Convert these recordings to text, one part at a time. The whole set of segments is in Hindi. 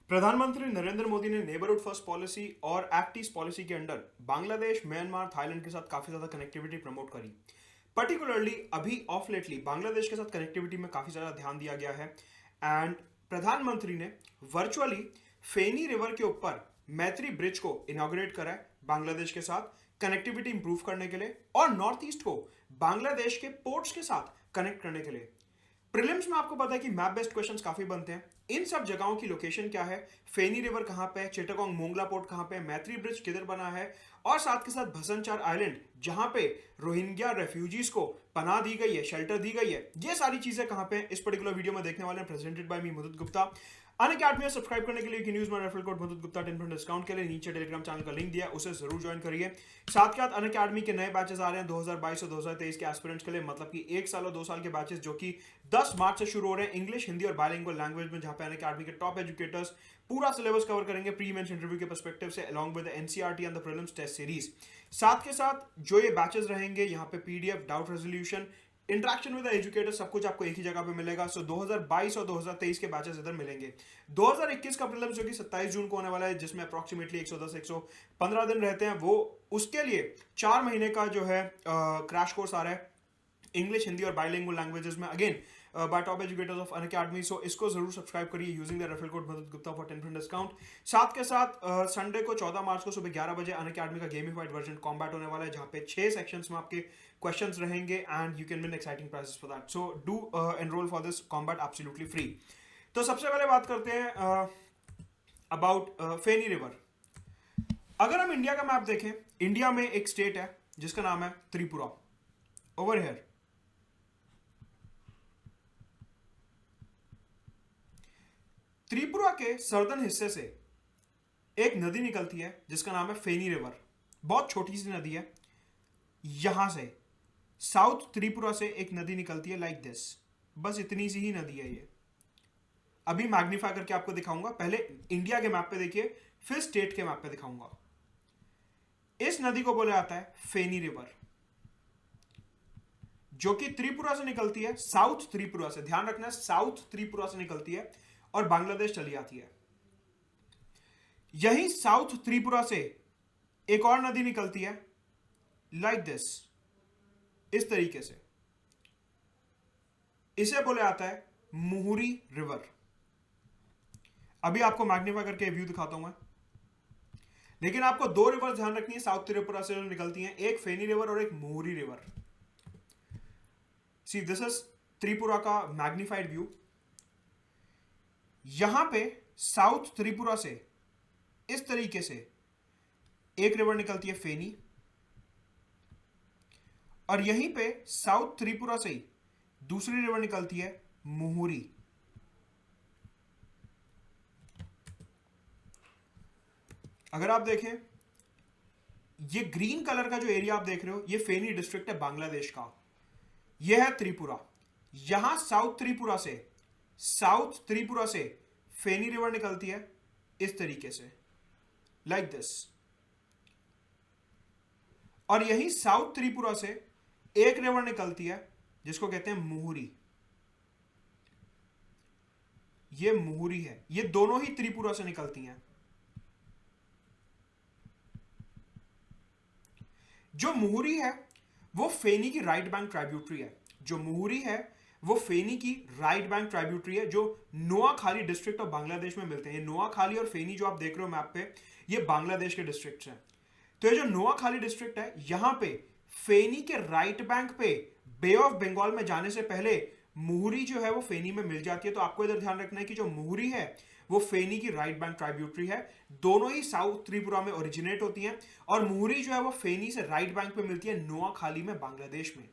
प्रधानमंत्री नरेंद्र मोदी ने नेबरहुड फर्स्ट पॉलिसी और एक्ट ईस्ट पॉलिसी के अंडर बांग्लादेश, म्यांमार, थाईलैंड के साथ काफी ज्यादा कनेक्टिविटी प्रमोट करी। पर्टिकुलरली अभी ऑफ लेटली बांग्लादेश के साथ कनेक्टिविटी में काफी ज्यादा ध्यान दिया गया है। एंड प्रधानमंत्री ने वर्चुअली फेनी रिवर के ऊपर मैत्री ब्रिज को इनॉग्रेट करा है बांग्लादेश के साथ कनेक्टिविटी इंप्रूव करने के लिए और नॉर्थ ईस्ट को बांग्लादेश के पोर्ट्स के साथ कनेक्ट करने के लिए। प्रीलिम्स में आपको पता है कि मैप बेस्ड क्वेश्चंस काफी बनते हैं। इन सब जगहों की लोकेशन क्या है, फेनी रिवर कहां पे है, चिटागोंग मोंगला पोर्ट कहां पे है, मैत्री ब्रिज किधर बना है और साथ के साथ भसनचार आइलैंड जहां पे रोहिंग्या रेफ्यूजीज को पनाह दी गई है, शेल्टर दी गई है, ये सारी चीजें कहां पे हैं, इस पर्टिकुलर वीडियो में देखने वाले हैं। Presented by me Madhut Gupta. Unacademy में सब्सक्राइब करने के लिए न्यूज में referral code Madhut Gupta 10% discount के लिए नीचे टेलीग्राम चैनल का लिंक दिया है, उसे जरूर ज्वाइन करिए। साथ के साथ अनअकैडमी के नए बैचेस आ रहे हैं 2022 और 2023 के एस्पिरेंट्स के लिए, मतलब कि 1 साल और 2 साल के बैचेस जो कि 10 मार्च से शुरू हो रहे हैं इंग्लिश, हिंदी और बायलिंगुअल लैंग्वेज में, जहां पे अनअकैडमी के टॉप एजुकेटर्स पूरा सिलेबस कवर करेंगे प्री मेंस इंटरव्यू के पर्सपेक्टिव से along with NCERT and the prelims test series. साथ के साथ जो ये बैचेस रहेंगे यहाँ पे PDF, doubt resolution, interaction with educator, सब कुछ आपको एक ही जगह पे मिलेगा। सो 2022 और 2023 के बैचेस इधर मिलेंगे। 2021 का प्रीलिम्स जो कि 27 जून को होने वाला है, जिसमें अप्रोक्सीमेटली 110-115 दिन रहते हैं, वो उसके लिए 4 महीने का जो है क्रैश कोर्स आ रहा है इंग्लिश, हिंदी और बायलिंगुअल लैंग्वेजेस में, again by top educators of Unacademy. So इसको जरूर सब्सक्राइब करिए using the referral code Madhut Gupta for 10% discount. साथ के साथ संडे को 14 मार्च को सुबह 11 बजे अनअकैडमी का गेमिफाइड वर्जन कॉम्बैट होने वाला है, जहां पे 6 सेक्शंस में आपके क्वेश्चंस रहेंगे and you can win exciting prices for that. So do enrol for this combat absolutely free. तो सबसे पहले बात करते हैं अबाउट फेनी रिवर। अगर हम इंडिया का मैप देखें, इंडिया में एक स्टेट है जिसका नाम है त्रिपुरा। ओवर हियर त्रिपुरा के सर्दन हिस्से से एक नदी निकलती है जिसका नाम है फेनी रिवर। बहुत छोटी सी नदी है। यहां से साउथ त्रिपुरा से एक नदी निकलती है लाइक दिस। बस इतनी सी ही नदी है ये। अभी मैग्नीफाई करके आपको दिखाऊंगा। पहले इंडिया के मैप पे देखिए, फिर स्टेट के मैप पे दिखाऊंगा। इस नदी को बोला जाता है फेनी रिवर, जो कि त्रिपुरा से निकलती है, साउथ त्रिपुरा से, ध्यान रखना, साउथ त्रिपुरा से निकलती है और बांग्लादेश चली जाती है। यही साउथ त्रिपुरा से एक और नदी निकलती है लाइक दिस, इस तरीके से। इसे बोला जाता है मुहुरी रिवर। अभी आपको मैग्नीफाई करके व्यू दिखाता हूं मैं। लेकिन आपको 2 रिवर ध्यान रखनी है साउथ त्रिपुरा से जो निकलती हैं, एक फेनी रिवर और एक Muhuri river. See this is Tripura का मैग्नीफाइड व्यू। यहां पे साउथ त्रिपुरा से इस तरीके से एक रिवर निकलती है फेनी, और यहीं पे साउथ त्रिपुरा से ही दूसरी रिवर निकलती है मुहुरी। अगर आप देखें, ये ग्रीन कलर का जो एरिया आप देख रहे हो, ये फेनी डिस्ट्रिक्ट है बांग्लादेश का। यह है त्रिपुरा। यहां साउथ त्रिपुरा से फेनी रिवर निकलती है इस तरीके से लाइक दिस, और यही साउथ त्रिपुरा से एक रिवर निकलती है जिसको कहते हैं मुहुरी। ये मुहुरी है। ये दोनों ही त्रिपुरा से निकलती हैं। जो मुहुरी है वो फेनी की राइट बैंक ट्राइब्यूटरी है। जो मुहुरी है वो फेनी की राइट बैंक ट्राइब्यूटरी है, जो नोआखाली डिस्ट्रिक्ट ऑफ बांग्लादेश में मिलते हैं। ये नोआखाली और फेनी जो आप देख रहे हो मैप पे, ये बांग्लादेश के डिस्ट्रिक्ट्स हैं। तो ये जो नोआखाली डिस्ट्रिक्ट है, यहां पे फेनी के राइट बैंक पे बे ऑफ बंगाल में जाने से पहले मुहुरी जो है वो फेनी में मिल जाती है। तो आपको इधर ध्यान रखना है कि जो मुहुरी है वो फेनी की राइट बैंक ट्राइब्यूटरी है। दोनों ही साउथ त्रिपुरा में ओरिजिनेट होती हैं, और मुहुरी जो है वो फेनी से राइट बैंक पे मिलती है नोआखाली में, बांग्लादेश में।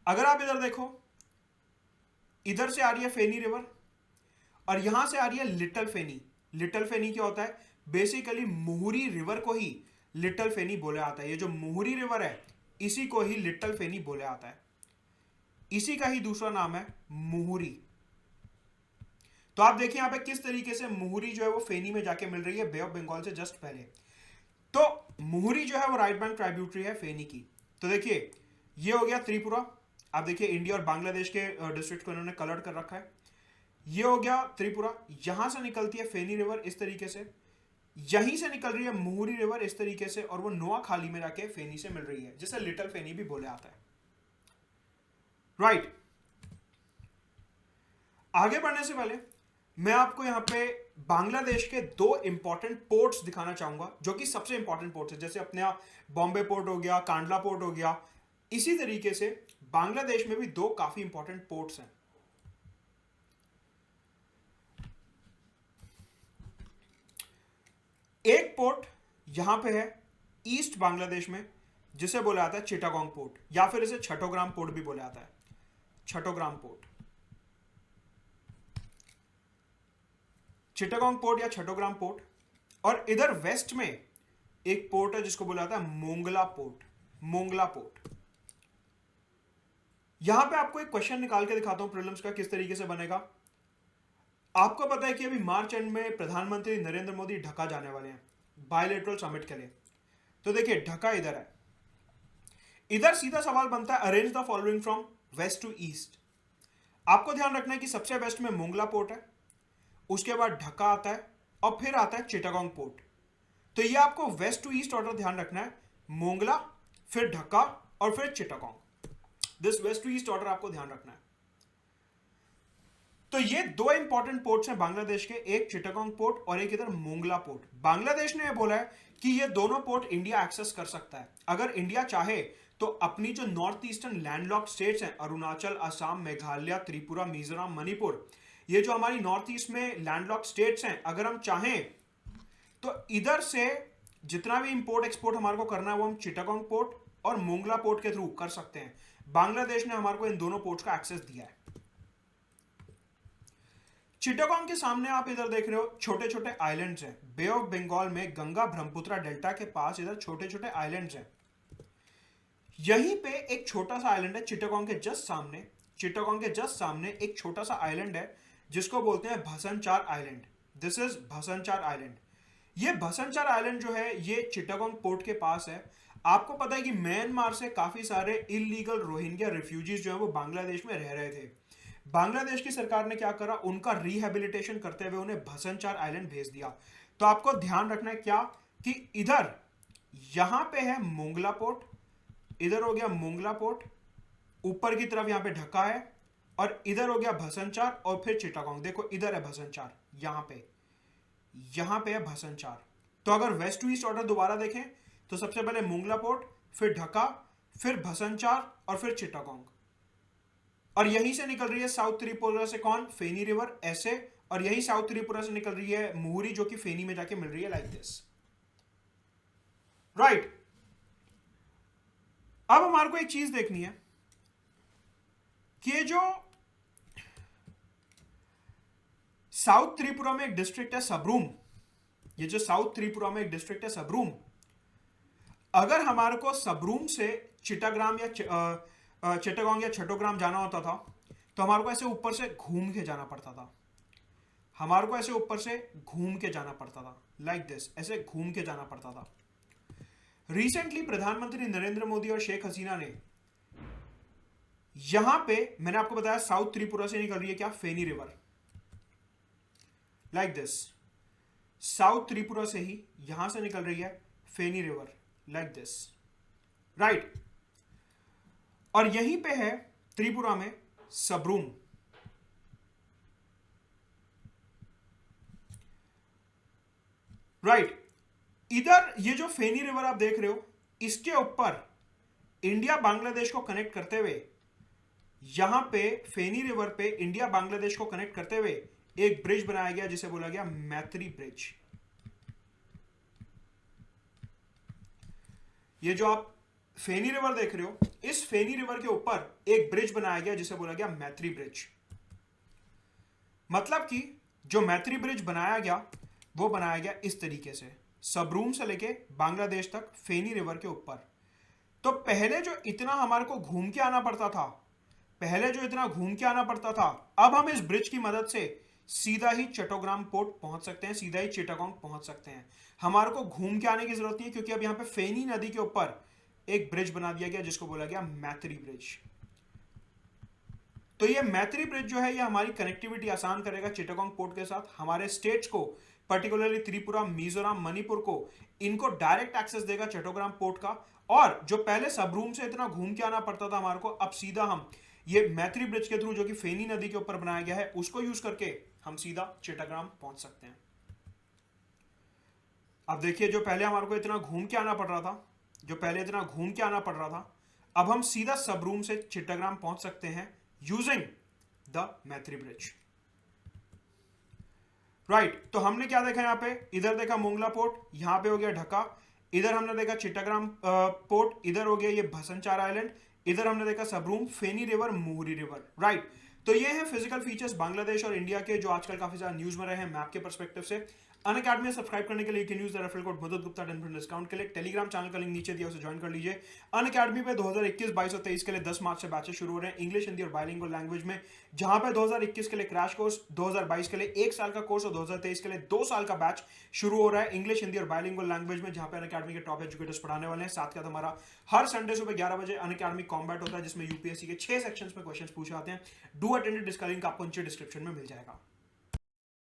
अगर आप इधर देखो, इधर से आ रही है फेनी रिवर और यहां से आ रही है लिटिल फेनी। लिटिल फेनी क्या होता है? बेसिकली मुहुरी रिवर को ही लिटिल फेनी बोला जाता है। ये जो मुहुरी रिवर है इसी को ही लिटिल फेनी बोला जाता है। इसी का ही दूसरा नाम है मुहुरी। तो आप देखिए यहां पे किस तरीके से मुहुरी जो है वो फेनी में जाके मिल रही है बे ऑफ बंगाल से जस्ट पहले। तो मुहुरी जो है वो राइट बैंक ट्राइब्यूटरी है फेनी की। तो देखिए ये हो गया त्रिपुरा। आप देखिए इंडिया और बांग्लादेश के डिस्ट्रिक्ट को इन्होंने कलर कर रखा है। ये हो गया त्रिपुरा, यहां से निकलती है फेनी रिवर इस तरीके से, यहीं से निकल रही है मुहुरी रिवर इस तरीके से, और वो नोआखाली में जाके फेनी से मिल रही है, जिसे लिटिल फेनी भी बोले आता है। राइट। आगे बढ़ने से पहले मैं आपको यहां पे बांग्लादेश के दो इंपॉर्टेंट पोर्ट्स दिखाना चाहूंगा, जो कि सबसे इंपॉर्टेंट पोर्ट्स है। जैसे अपने यहाँ बॉम्बे पोर्ट हो गया, कांडला पोर्ट हो गया, इसी तरीके से बांग्लादेश में भी दो काफी इंपॉर्टेंट पोर्ट्स हैं। एक पोर्ट यहां पे है ईस्ट बांग्लादेश में, जिसे बोला जाता है चिटागोंग पोर्ट, या फिर इसे छठोग्राम पोर्ट भी बोला जाता है, छठोग्राम पोर्ट, चिटागोंग पोर्ट या छठोग्राम पोर्ट। और इधर वेस्ट में एक पोर्ट है जिसको बोला जाता है मोंगला पोर्ट, मोंगला पोर्ट। यहां पे आपको एक क्वेश्चन निकाल के दिखाता हूं प्रीलिम्स का, किस तरीके से बनेगा। आपको पता है कि अभी मार्च एंड में प्रधानमंत्री नरेंद्र मोदी ढाका जाने वाले हैं बायलैटरल समिट के लिए। तो देखिए ढाका इधर है, इधर सीधा सवाल बनता है arrange the following from west to east. आपको ध्यान रखना है कि सबसे वेस्ट में मोंगला पोर्ट है, उसके बाद ढाका आता है, और फिर आता है चिटागोंग पोर्ट। तो ये आपको वेस्ट टू ईस्ट ऑर्डर ध्यान रखना है, मोंगला, फिर ढाका और फिर Chittagong. This west to east order आपको ध्यान रखना है। तो ये दो इंपॉर्टेंट पोर्ट्स हैं बांग्लादेश के, एक चिटागोंग पोर्ट और एक इधर मोंगला पोर्ट। बांग्लादेश ने यह बोला है कि ये दोनों पोर्ट इंडिया एक्सेस कर सकता है अगर इंडिया चाहे तो। अपनी जो नॉर्थ ईस्टर्न लैंडलॉक्ड स्टेट्स हैं, अरुणाचल, असम, मेघालय, त्रिपुरा, मिजोरम, मणिपुर, ये जो हमारी नॉर्थ ईस्ट में लैंडलॉक्ड स्टेट्स हैं, अगर हम चाहें तो इधर से जितना भी इंपोर्ट एक्सपोर्ट हमारे को करना है वो हम चिटागोंग पोर्ट और मोंगला पोर्ट के थ्रू कर सकते हैं। बांग्लादेश ने हमारे को इन दोनों पोर्ट्स का एक्सेस दिया है। चिटागोंग के सामने आप इधर देख रहे हो छोटे छोटे आइलैंड्स हैं, बे ऑफ बंगाल में गंगा ब्रह्मपुत्रा डेल्टा के पास इधर छोटे छोटे आइलैंड्स हैं। यहीं पे एक छोटा सा आइलैंड है चिटागोंग के जस्ट सामने, चिटागोंग के जस्ट सामने एक छोटा सा आइलैंड है जिसको बोलते हैं Bhasan Char island. This is Bhasan Char island. ये भसनचार आइलैंड जो है ये चिटागोंग पोर्ट के पास है। आपको पता है कि म्यांमार से काफी सारे इलीगल रोहिंग्या रिफ्यूजीज जो है वो बांग्लादेश में रह रहे थे। बांग्लादेश की सरकार ने क्या करा, उनका रिहेबिलिटेशन करते हुए उन्हें भसनचार आइलैंड भेज दिया। तो आपको ध्यान रखना है क्या कि इधर यहां पे है मोंगला पोर्ट, इधर हो गया मोंगला पोर्ट, ऊपर की तरफ यहां पे ढाका है, और इधर हो गया भसनचार और फिर चिटागोंग। देखो इधर है भसनचार, यहां पे है भसनचार। तो अगर वेस्ट टू ईस्ट ऑर्डर दोबारा देखें तो सबसे पहले मोंगला पोर्ट, फिर ढाका, फिर भसनचार और फिर चिटागोंग। और यहीं से निकल रही है साउथ त्रिपुरा से कौन, फेनी रिवर, ऐसे, और यही साउथ त्रिपुरा से निकल रही है मुहुरी, जो कि फेनी में जाके मिल रही है लाइक दिस। राइट। अब हमारे को एक चीज देखनी है कि ये जो साउथ त्रिपुरा में एक डिस्ट्रिक्ट है सबरूम, ये जो साउथ त्रिपुरा में एक डिस्ट्रिक्ट है सबरूम, अगर हमारे को सबरूम से चिटाग्राम या चिटागोंग या छठोग्राम जाना होता था तो हमारे को ऐसे ऊपर से घूम के जाना पड़ता था, हमारे को ऐसे ऊपर से घूम के जाना पड़ता था लाइक दिस, ऐसे घूम के जाना पड़ता था। रिसेंटली प्रधानमंत्री नरेंद्र मोदी और शेख हसीना ने यहां पे, मैंने आपको बताया साउथ त्रिपुरा से निकल रही है क्या, Feni river, like this, south Tripura से ही यहां से निकल रही है Feni river like this, right. और यहीं पे है त्रिपुरा में सबरूम। राइट। इधर ये जो फेनी रिवर आप देख रहे हो, इसके ऊपर इंडिया बांग्लादेश को कनेक्ट करते हुए, यहां पे फेनी रिवर पे इंडिया बांग्लादेश को कनेक्ट करते हुए एक ब्रिज बनाया गया जिसे बोला गया मैत्री ब्रिज। ये जो आप फेनी रिवर देख रहे हो, इस फेनी रिवर के ऊपर एक ब्रिज बनाया गया जिसे बोला गया मैत्री ब्रिज। मतलब कि जो मैत्री ब्रिज बनाया गया वो बनाया गया इस तरीके से, सबरूम से लेके बांग्लादेश तक फेनी रिवर के ऊपर। तो पहले जो इतना हमारे को घूम के आना पड़ता था, अब हम इस ब्रिज की मदद से सीधा ही चट्टोग्राम पोर्ट पहुंच सकते हैं, सीधा ही चिटागोंग पहुंच सकते हैं। हमारे को घूम के आने की जरूरत नहीं है, क्योंकि अब यहां पे फेनी नदी के ऊपर एक ब्रिज बना दिया गया जिसको बोला गया मैत्री ब्रिज। तो ये मैत्री ब्रिज जो है ये हमारी कनेक्टिविटी आसान करेगा चिटागोंग पोर्ट के साथ, हमारे स्टेट्स को पर्टिकुलरली त्रिपुरा, मिजोरम, मणिपुर को इनको डायरेक्ट एक्सेस देगा चट्टोग्राम पोर्ट का। और जो पहले सबरूम से इतना घूम के आना पड़ता था हमारे को, अब सीधा हम ये मैत्री ब्रिज के थ्रू जो कि फेनी नदी के ऊपर बनाया गया है उसको यूज करके हम सीधा चिटाग्राम पहुंच सकते हैं। अब देखिए जो पहले हमारे को इतना घूम के आना पड़ रहा था, अब हम सीधा सबरूम से चिटाग्राम पहुंच सकते हैं यूजिंग द मैत्री ब्रिज। राइट, तो हमने क्या देखा यहां पे, इधर देखा मोंगला पोर्ट, यहां पे हो गया ढका, इधर हमने देखा चिटाग्राम पोर्ट, इधर हो गया ये भसनचार आइलैंड, इधर हमने देखा सबरूम, फेनी रिवर, मुहुरी रिवर। राइट, तो ये है फिजिकल फीचर्स बांग्लादेश और इंडिया के जो आजकल काफी ज्यादा न्यूज में रहे हैं मैप के पर्सपेक्टिव से। अनअकैडमी में सब्सक्राइब करने के लिए you can use the referral code मदद गुप्ता 10% डिस्काउंट के लिए। टेलीग्राम चैनल का लिंक नीचे दिया, उसे ज्वाइन कर लीजिए। अनअकैडमी पे 2021, 22 और 23 के लिए 10 मार्च से बैचेस शुरू हो रहे हैं इंग्लिश, हिंदी और बाइलिंगुअल लैंग्वेज में, जहां पे 2021 के लिए क्रैश कोर्स, 2022 के लिए 1 साल का कोर्स और 2023 के लिए 2 साल का बैच शुरू हो रहा है इंग्लिश, हिंदी और बाइलिंगुअल लैंग्वेज में, जहां पे अनअकैडमी के टॉप एजुकेटर्स पढ़ाने वाले हैं। साथ ही हमारा हर संडे सुबह 11 बजे अनअकैडमी कॉम्बैट होता है जिसमें यूपीएससी के 6 सेक्शंस में क्वेश्चंस पूछे जाते हैं। डू अटेंड, इसका लिंक आपको नीचे डिस्क्रिप्शन में मिल जाएगा।